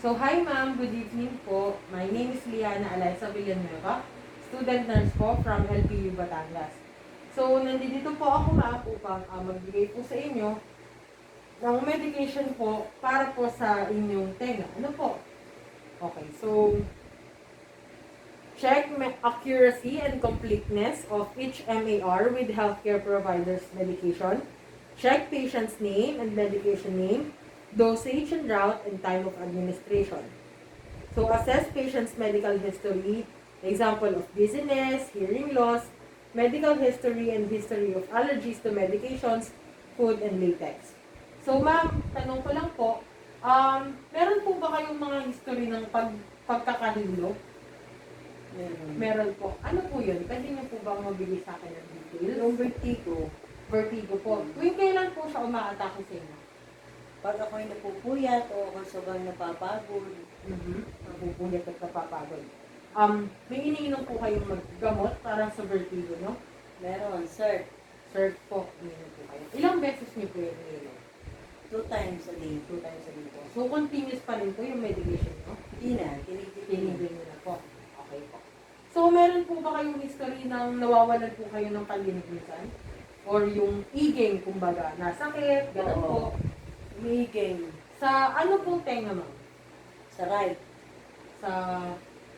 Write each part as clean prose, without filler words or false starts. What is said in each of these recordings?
So, hi ma'am, good evening po. My name is Liana Alaysa Villanueva, student nurse po from LPU Batangas. So, nandito po ako ma'am upang magbigay po sa inyo ng medication po para po sa inyong tenga. Ano po? Okay, so, check accuracy and completeness of each MAR with healthcare provider's medication. Check patient's name and medication name, dosage and route, and time of administration. So, assess patient's medical history, example of dizziness, hearing loss, medical history, and history of allergies to medications, food, and latex. So, ma'am, tanong ko lang po, meron po ba kayong mga history ng pagkakahilo? Meron po. Ano po yun? Pwede niyo po ba mabigay sa akin ng details? Yung vertigo, Vertigo po. Tuwing kailan po siya umaatake sa inyo? pag ako'y napupuyat o ako sobrang napapagod, Napupuyat at napapagod. May iniinom po kayong maggamot para sa vertigo, no? meron, sir, Sir po, iniinom po kayo. Ilang beses niyo po yung iniinom? 2 times a day. 2 times a day po. So, continuous pa rin po yung medication, no? Hindi na, tinitipin. Tinigil niyo na po. Okay po. So, meron po ba kayong history ng nawawalan po kayo ng palinig minsan? Or yung iging, kumbaga, nasakit, gano'n po. Umiging Sa ano pong tenga, ma'am? sa right. Sa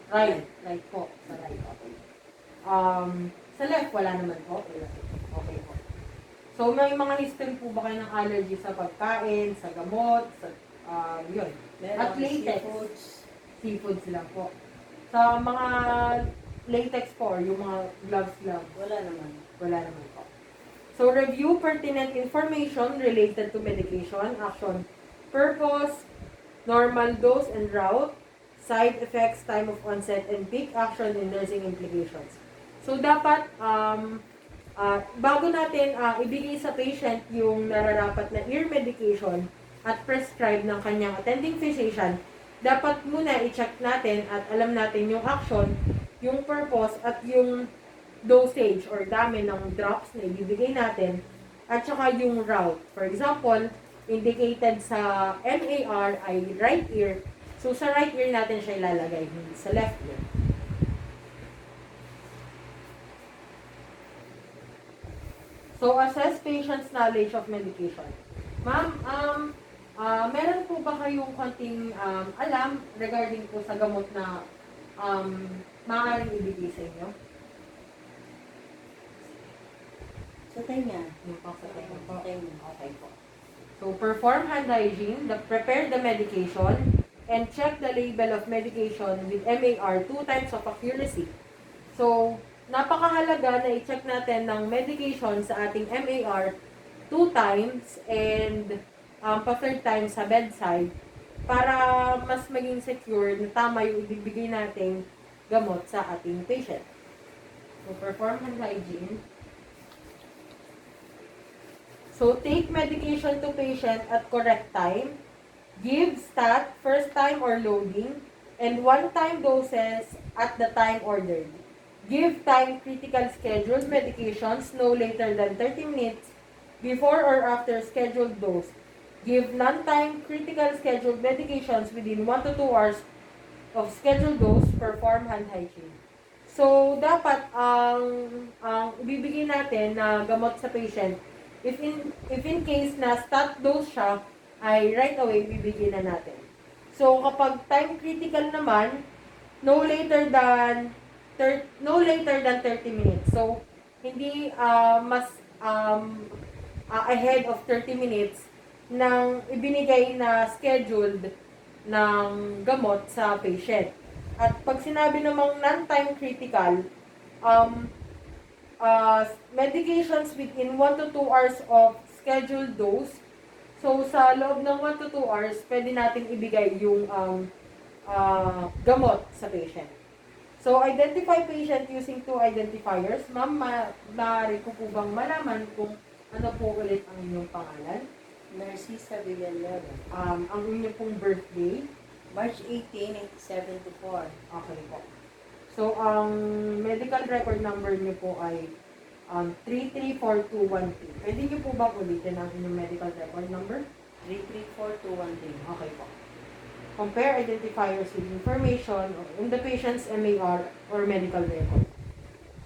right. Right po. Sa right. Okay. Sa left, wala naman po. Okay po. So, may mga history po ba kayo ng allergy sa pagkain, sa gamot, sa, yun. Meron At latex. seafoods. Seafoods lang po. Sa mga latex po, or yung mga gloves lang, Wala naman. wala naman po. So, review pertinent information related to medication, action, purpose, normal dose and route, side effects, time of onset, and peak action and nursing implications. So, dapat, bago natin ibigay sa patient yung nararapat na ear medication at prescribe ng kanyang attending physician, dapat muna i-check natin at alam natin yung action, yung purpose, at yung dosage or dami ng drops na ibibigay natin, at saka yung route. For example, indicated sa MAR ay right ear. So, sa right ear natin siya ilalagay, hindi sa left ear. So, assess patient's knowledge of medication. Ma'am, meron po ba kayong konting alam regarding po sa gamot na maaaring ibigay sa inyo? Sa tenga. Yung pang sa tenga po. Tenga. Okay po. So, perform hand hygiene, prepare the medication, and check the label of medication with MAR 2 times of accuracy. So, napakahalaga na i-check natin ng medication sa ating MAR 2 times and pa 3rd time sa bedside para mas maging secure na tama yung ibibigay nating gamot sa ating patient. So, perform hand hygiene. So, take medication to patient at correct time. Give stat, first time or loading, and one-time doses at the time ordered. Give time critical scheduled medications no later than 30 minutes before or after scheduled dose. Give non-time critical scheduled medications within 1 to 2 hours of scheduled dose. Perform hand hygiene. So, dapat ang ibibigay natin na gamot sa patient, if in case na stat dose siya, ay right away bibigyan na natin. So, kapag time critical naman, no later than 30 minutes. So, hindi mas ahead of 30 minutes nang ibinigay na scheduled ng gamot sa patient. At pag sinabi namang non-time critical, medications within 1 to 2 hours of scheduled dose. So, sa loob ng 1 to 2 hours, pwede natin ibigay yung gamot sa patient. So, identify patient using 2 identifiers. Ma'am, maaari ko po bang malaman kung ano po ulit ang inyong pangalan? Narcisa Villanueva. Ang inyong pong birthday? March 18, 1974. Okay po. So, ang medical record number niyo po ay 334212. Pwede niyo po ba ulitin ang inyong medical record number? 334213. Okay po. compare identifiers with information in the patient's MAR or medical record.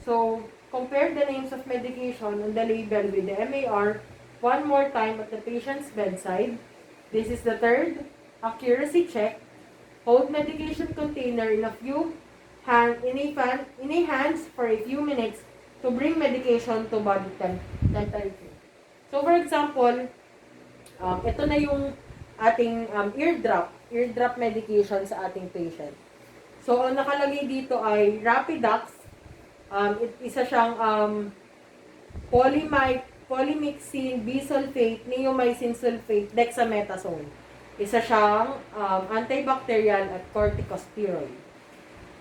So, compare the names of medication on the label with the MAR one more time at the patient's bedside. This is the third accuracy check. Hold medication container in a hands for a few minutes to bring medication to body temperature. So, for example, ito na yung ating eardrop medication sa ating patient. So, ang nakalagay dito ay Rapidax. Isa siyang polymyxin bisulfate, neomycin sulfate, dexamethasone. Isa siyang antibacterial at corticosteroid.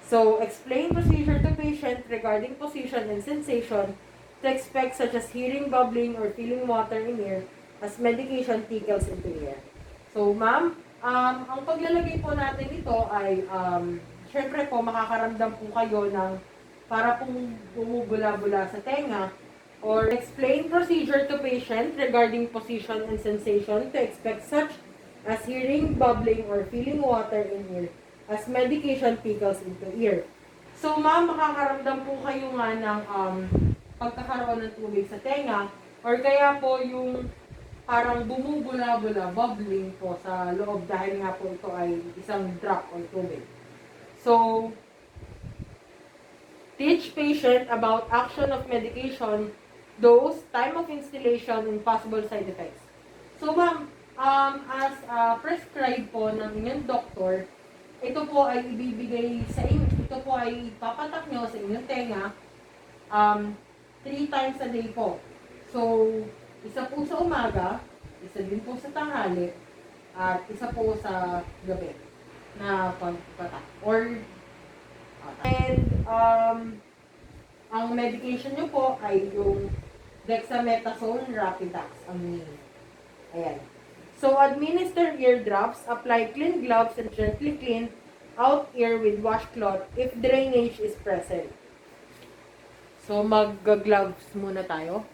So, explain procedure to patient regarding position and sensation to expect such as hearing, bubbling, or feeling water in ear as medication tickles into ear. So, ma'am, ang paglalagay po natin ito ay, syempre po, makakaramdam po kayo ng para pong bumubula-bula sa tenga, or explain procedure to patient regarding position and sensation to expect such as hearing, bubbling, or feeling water in ear as medication tickles into ear. So, ma'am, makakaramdam po kayo nga ng pagkakaroon ng tubig sa tenga, or kaya po yung parang bumubula-bula, bubbling po sa loob dahil nga po ito ay isang drop or tubig. So, teach patient about action of medication, dose, time of instillation, and possible side effects. So, ma'am, as prescribed po ng inyong doktor, ito po ay ibibigay sa inyo, ito po ay papatak nyo sa inyong tenga 3 times a day po. So, isa po sa umaga, isa din po sa tanghali, at isa po sa gabi na pagpatak. And, ang medication nyo po ay yung dexamethasone Rapidax, ang name. Ayan. So, administer ear drops, apply clean gloves, and gently clean out ear with washcloth if drainage is present. So, mag-gloves muna tayo.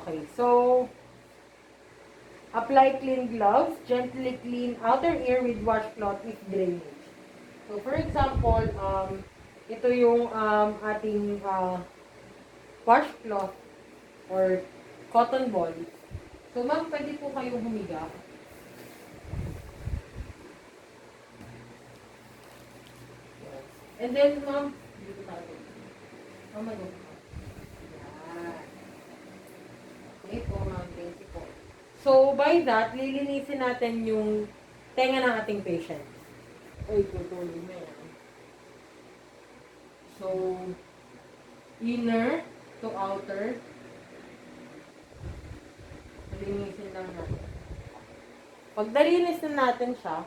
Okay, so, apply clean gloves, gently clean outer ear with washcloth if drainage. So, for example, ito yung ating washcloth or cotton ball. So, ma'am, pwede po kayong humiga. And then, ma'am, dito tayo. Ma'am, mag-go. Okay po, ma'am. Thank you po. So, by that, lilinisin natin yung tenga ng ating patient. Ay, tutuloy na yan. So, inner to outer. Linisin lang natin. Pag nalinis na natin siya,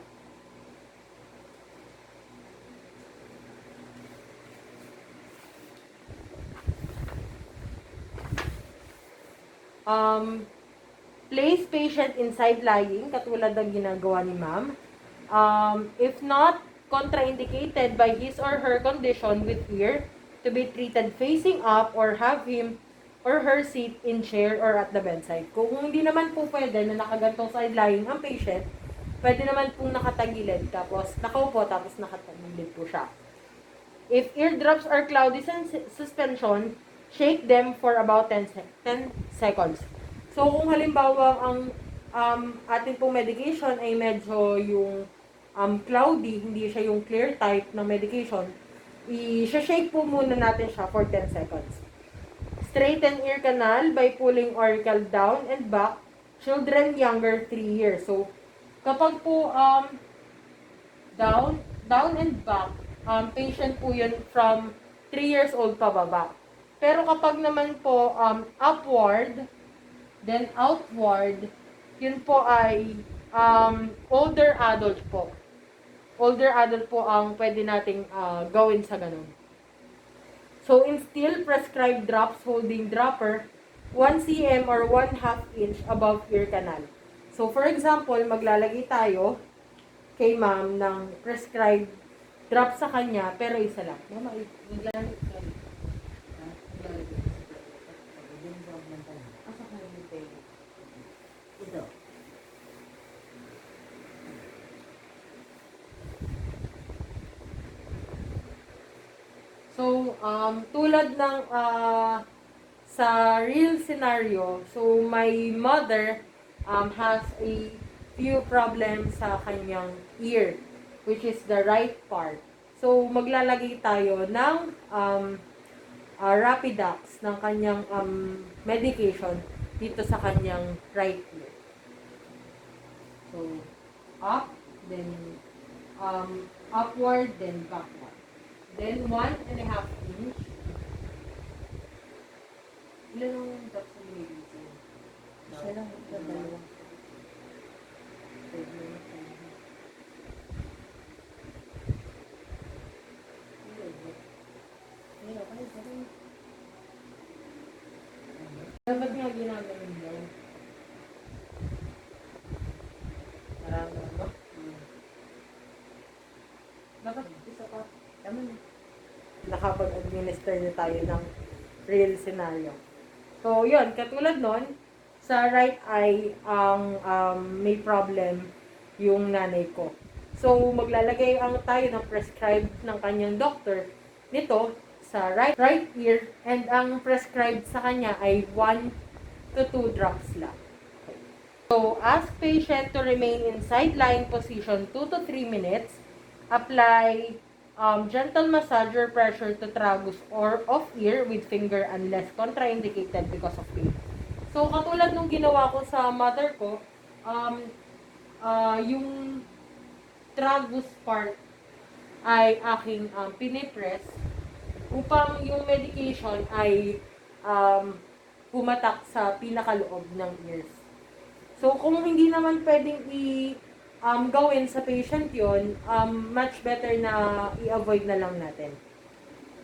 place patient inside lying, katulad ng ginagawa ni ma'am. If not contraindicated by his or her condition with ear, to be treated facing up or have him or her sit in chair or at the bedside. Kung hindi naman po pwede na nakagantong side lying ang patient, pwede naman pong nakatagilid, tapos nakaupo, tapos nakatagilid po siya. If eardrops are cloudy suspension, shake them for about 10 seconds. So, kung halimbawa ang ating pong medication ay medyo yung cloudy, hindi siya yung clear type ng medication, i-shake po muna natin siya for 10 seconds. Straighten ear canal by pulling auricle down and back, children younger 3 years. So, kapag po down and back, patient po yun from 3 years old pababa. Pero kapag naman po upward, then outward, yun po ay older adult po. older adult po ang pwede nating gawin sa ganun. So, instill prescribed drops holding dropper 1 cm or 1/2 inch above ear canal. So, for example, maglalagay tayo kay ma'am ng prescribed drop sa kanya, pero isa lang. Mama, maglalagay tayo. Asa ka yung tayo? Ito. So, tulad ng sa real scenario, so my mother has a few problems sa kanyang ear, which is the right part. So, maglalagay tayo ng Rapidax ng kanyang medication dito sa kanyang right ear. So, up, then upward, then backward. Then 1.5 inch. Ilan ang drops na binibigay? Isa lang. Ito, dalawa. Dapat nga ginagawa mo. Marami ba? Dapat isa pa. Tama na. Nakapag-administer na tayo ng real scenario. So, yun. Katulad nun, sa right eye, ang may problem yung nanay ko. So, maglalagay tayo ng prescribed ng kanyang doctor nito sa right ear, and ang prescribed sa kanya ay 1 to 2 drops lang. So, ask patient to remain in sideline position 2 to 3 minutes. Apply gentle massage or pressure to tragus or of ear with finger unless contraindicated because of pain. So, katulad nung ginawa ko sa mother ko, yung tragus part ay aking pinipress upang yung medication ay pumatak sa pinakaloob ng ears. So, kung hindi naman pwedeng gawin sa patient yon, much better na i-avoid na lang natin.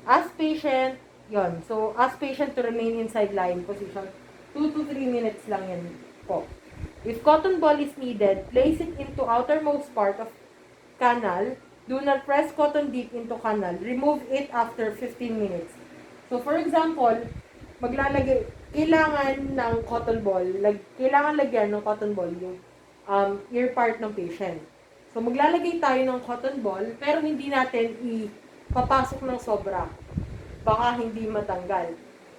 Ask patient, yon. So, ask patient to remain in sideline position. 2 to 3 minutes lang yan po. If cotton ball is needed, place it into outermost part of canal. Do not press cotton deep into canal. Remove it after 15 minutes. So, for example, kailangan ng cotton ball, kailangan lagyan ng cotton ball yung ear part ng patient. So, maglalagay tayo ng cotton ball, pero hindi natin ipapasok ng sobra. Baka hindi matanggal.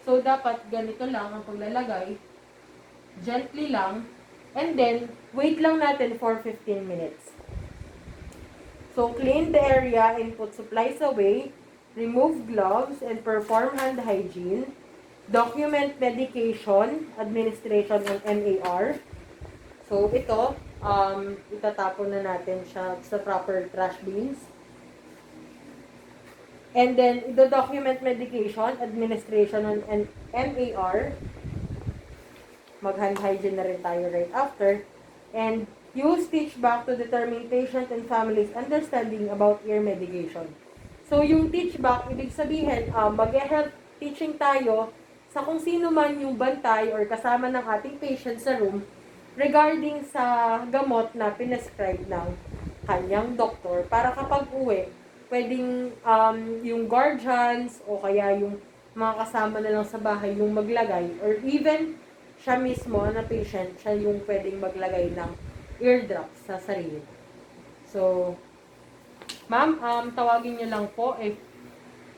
So, dapat ganito lang ang paglalagay. Gently lang. And then, wait lang natin for 15 minutes. So, clean the area and put supplies away. Remove gloves and perform hand hygiene. Document medication, administration ng MAR. So, ito, itatapon na natin siya sa proper trash bins. And then, document medication, administration ng MAR. Mag-hand hygiene na rin tayo right after. And use stitch back to determine patient and family's understanding about ear medication. So, yung teach back, ibig sabihin, mag-health teaching tayo sa kung sino man yung bantay or kasama ng ating patient sa room regarding sa gamot na pinescribe ng kanyang doktor para kapag uwi, pwedeng yung guardians o kaya yung mga kasama na lang sa bahay yung maglagay or even siya mismo na patient, siya yung pwedeng maglagay ng eardrops sa sarili. So, ma'am, tawagin niyo lang po if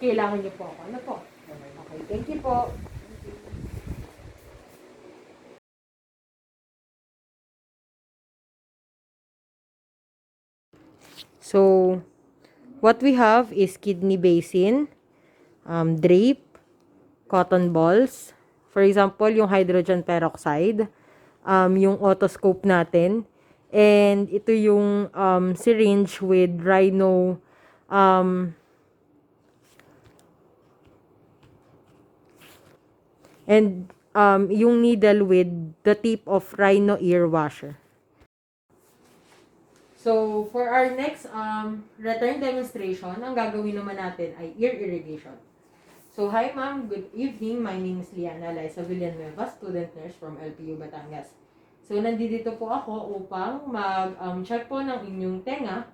kailangan niyo po ako. Ano po? Okay, thank you po. So, what we have is kidney basin, drape, cotton balls, for example, yung hydrogen peroxide, yung otoscope natin, and ito yung syringe with rhino, and yung needle with the tip of rhino ear washer. So, for our next return demonstration, ang gagawin naman natin ay ear irrigation. So, hi ma'am, good evening. My name is Liana Liza Villanueva, student nurse from LPU Batangas. So, nandito po ako upang mag-check po ng inyong tenga.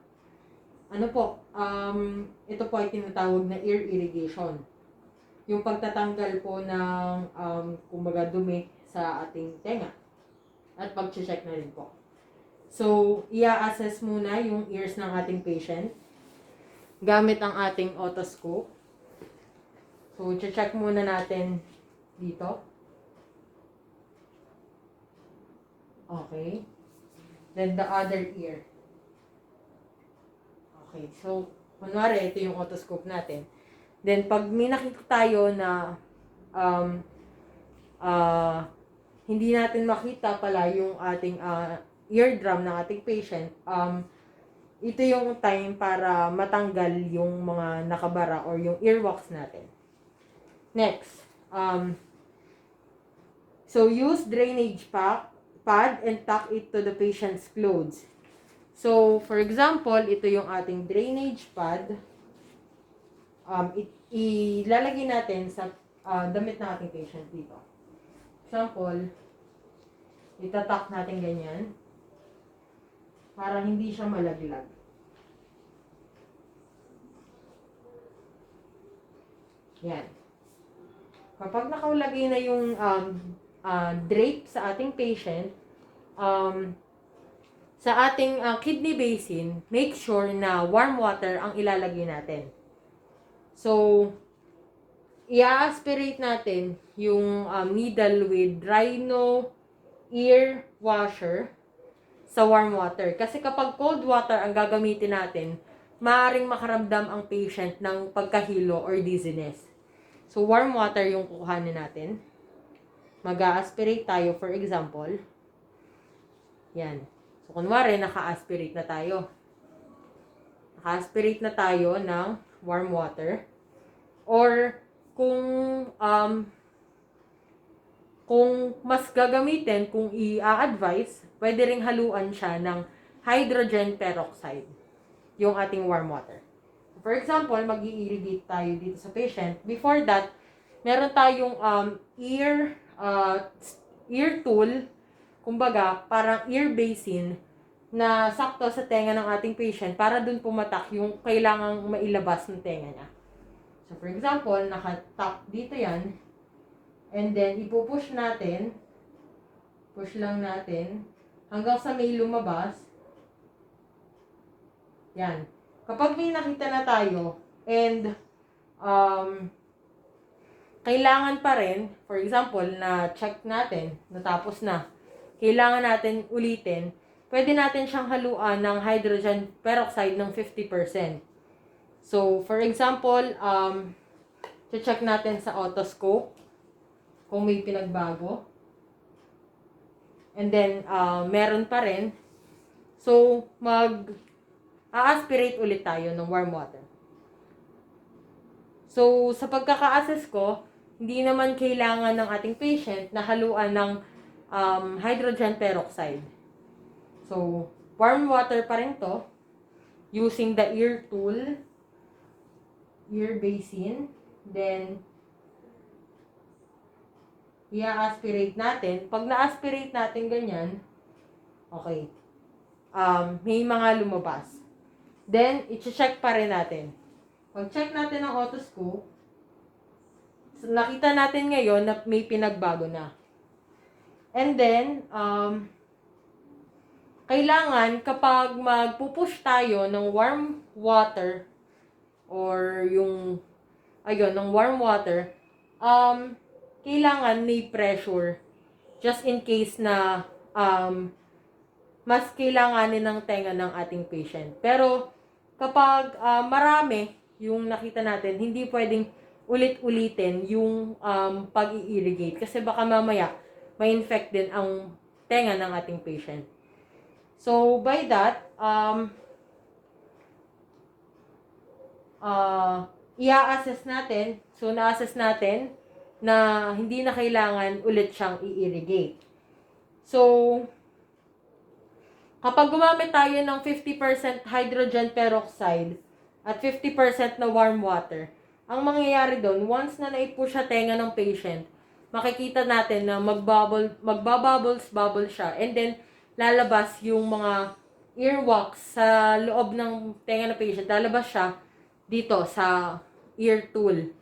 Ano po, ito po ay tinatawag na ear irrigation. Yung pagtatanggal po ng, kumbaga, dumi sa ating tenga. At pag-check na rin po. So, i-assess muna yung ears ng ating patient gamit ang ating otoscope. So, check muna natin dito. Okay. Then, the other ear. Okay. So, kunwari, ito yung otoscope natin. Then, pag may nakita tayo na hindi natin makita pala yung ating eardrum ng ating patient, ito yung time para matanggal yung mga nakabara or yung earwax natin. Next, so use drainage pad and tuck it to the patient's clothes. So, for example, ito yung ating drainage pad. Ilalagay natin sa damit ng ating patient dito. Example, itatak natin ganyan para hindi siya malaglag. Yan. Kapag nakalagay na yung drape sa ating patient, sa ating kidney basin, make sure na warm water ang ilalagay natin. So, i-aspirate natin yung needle with Rhino ear washer sa warm water. Kasi kapag cold water ang gagamitin natin, maaaring makaramdam ang patient ng pagkahilo or dizziness. So, warm water yung kukuhanin natin. Mag-a-aspirate tayo, for example. Yan. So, kunwari, naka-aspirate na tayo. Naka-aspirate na tayo ng warm water. Or, kung mas gagamitin, kung i-advise, pwede ring haluan siya ng hydrogen peroxide, yung ating warm water. For example, mag-i-irrigate tayo dito sa patient. Before that, meron tayong ear tool, kumbaga, parang ear basin, na sakto sa tenga ng ating patient para dun pumatak yung kailangang mailabas ng tenga niya. So, for example, naka-tap dito yan. And then, ipupush natin. Push lang natin. Hanggang sa may lumabas. Yan. Kapag may nakita na tayo, and kailangan pa rin, for example, na check natin, natapos na, kailangan natin ulitin, pwede natin siyang haluan ng hydrogen peroxide ng 50%. So, for example, check natin sa otoscope kung may pinagbago. And then, meron pa rin. So, a-aspirate ulit tayo ng warm water. So, sa pagkaka-assess ko, hindi naman kailangan ng ating patient na haluan ng hydrogen peroxide. So, warm water pa rin to, using the ear tool, ear basin, then, i-aspirate natin. Pag na-aspirate natin ganyan, okay, may mga lumabas. Then, i-check pa rin natin. Pag check natin ang otoscope, nakita natin ngayon na may pinagbago na. And then, kailangan kapag magpupush tayo ng warm water, or yung, ng warm water, kailangan may pressure. Just in case na, mas kailanganin ng tenga ng ating patient. Pero, kapag marami yung nakita natin, hindi pwedeng ulit-ulitin yung pag-i-irrigate. Kasi baka mamaya, may infect din ang tenga ng ating patient. So, by that, i-assess natin. So, na-assess natin na hindi na kailangan ulit siyang i-irrigate. So, Kapag gumamit tayo ng 50% hydrogen peroxide at 50% na warm water, ang mangyayari doon, once na naipush sa tenga ng patient, makikita natin na magbabubbles siya, and then lalabas yung mga earwax sa loob ng tenga ng patient, lalabas siya dito sa ear tool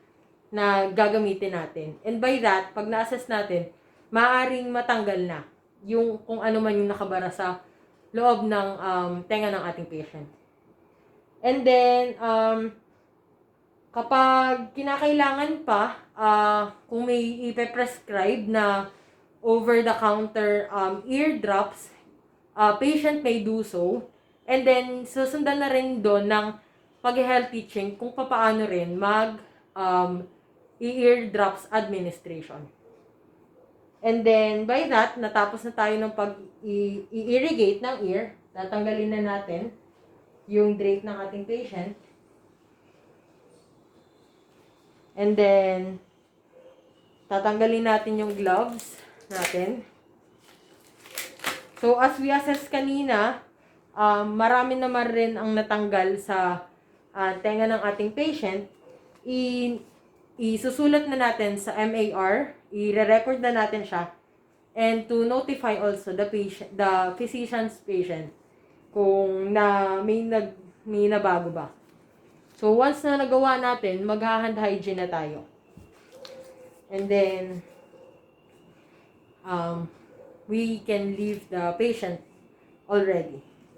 na gagamitin natin. And by that, pag na-assess natin, maaaring matanggal na yung kung ano man yung nakabara sa loob ng tenga ng ating patient. And then, kapag kinakailangan pa, kung may ipe-prescribe na over-the-counter ear drops, patient may do so. And then, susundan na rin doon ng pag-health teaching kung paano rin ear drops administration. And then, by that, natapos na tayo ng pag-irrigate ng ear. Tatanggalin na natin yung drape ng ating patient. And then, tatanggalin natin yung gloves natin. So, as we assess kanina, marami naman rin ang natanggal sa tenga ng ating patient. Isusulat na natin sa MAR, i-record na natin siya, and to notify also the physician's patient kung may nabago ba. So, once na nagawa natin, mag-hand hygiene na tayo. And then, we can leave the patient already.